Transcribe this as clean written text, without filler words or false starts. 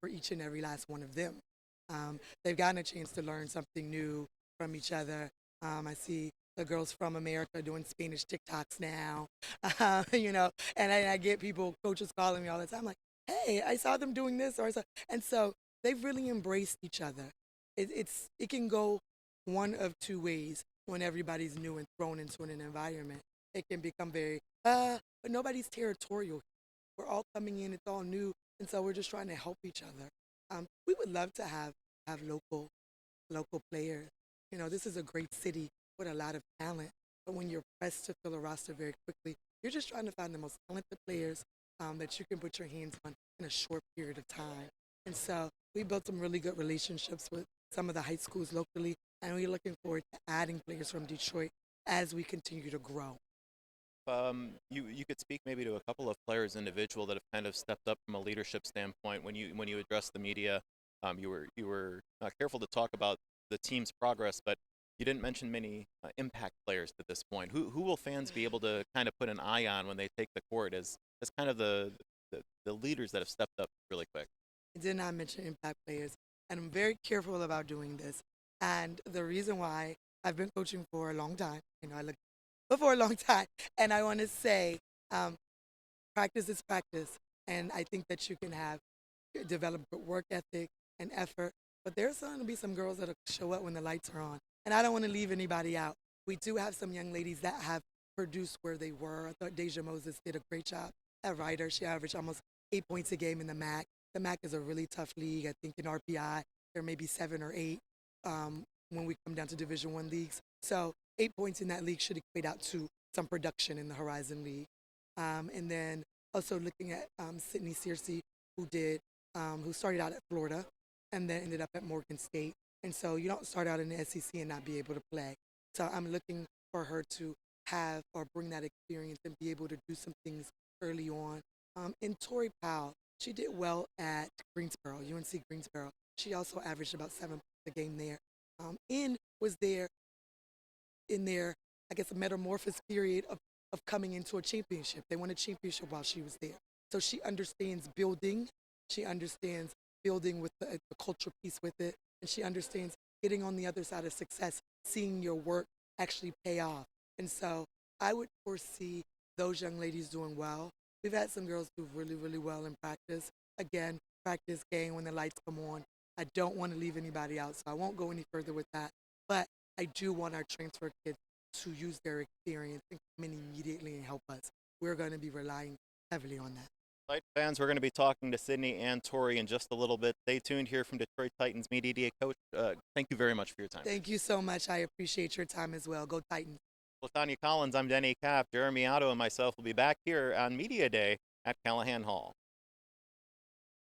for each and every last one of them. They've gotten a chance to learn something new from each other. I see the girls from America doing Spanish TikToks now, and I get people, coaches calling me all the time, like, hey, I saw them doing this, or I saw, and so they've really embraced each other. It can go one of two ways when everybody's new and thrown into an environment. It can become very, but nobody's territorial. We're all coming in, it's all new, and so we're just trying to help each other. We would love to have local players. This is a great city with a lot of talent, but when you're pressed to fill a roster very quickly, you're just trying to find the most talented players that you can put your hands on in a short period of time. And so we built some really good relationships with some of the high schools locally, and we're looking forward to adding players from Detroit as we continue to grow. You could speak maybe to a couple of players individual that have kind of stepped up from a leadership standpoint when you address the media. You were careful to talk about the team's progress, but you didn't mention many impact players to this point. Who will fans be able to kind of put an eye on when they take the court as kind of the leaders that have stepped up really quick? I did not mention impact players, and I'm very careful about doing this. And the reason why, I've been coaching for a long time, I look for a long time, and I want to say, um, practice is practice, and I think that you can have develop good work ethic and effort. But there's going to be some girls that'll show up when the lights are on, and I don't want to leave anybody out. We do have some young ladies that have produced where they were. I thought Deja Moses did a great job at Ryder. She averaged almost 8 points a game in the MAC. The MAC is a really tough league. I think in RPI there may be 7 or 8 when we come down to Division I leagues. So 8 points in that league should equate out to some production in the Horizon League. And then also looking at Sydney Searcy, who started out at Florida and then ended up at Morgan State. And so you don't start out in the SEC and not be able to play. So I'm looking for her to have or bring that experience and be able to do some things early on. And Tori Powell, she did well at Greensboro, UNC Greensboro. She also averaged about 7 points a game there. In was there in their, I guess, a metamorphosis period of coming into a championship. They won a championship while she was there. So she understands building. She understands building with the culture piece with it. And she understands getting on the other side of success, seeing your work actually pay off. And so I would foresee those young ladies doing well. We've had some girls do really, really well in practice. Again, practice game when the lights come on. I don't want to leave anybody out, so I won't go any further with that. But I do want our transfer kids to use their experience and come in immediately and help us. We're going to be relying heavily on that. Titan fans, we're going to be talking to Sydney and Tori in just a little bit. Stay tuned here from Detroit Titans Media Day. Coach, thank you very much for your time. Thank you so much. I appreciate your time as well. Go Titans. LaTanya Collins, I'm Denny Kapp. Jeremy Otto and myself will be back here on Media Day at Callahan Hall.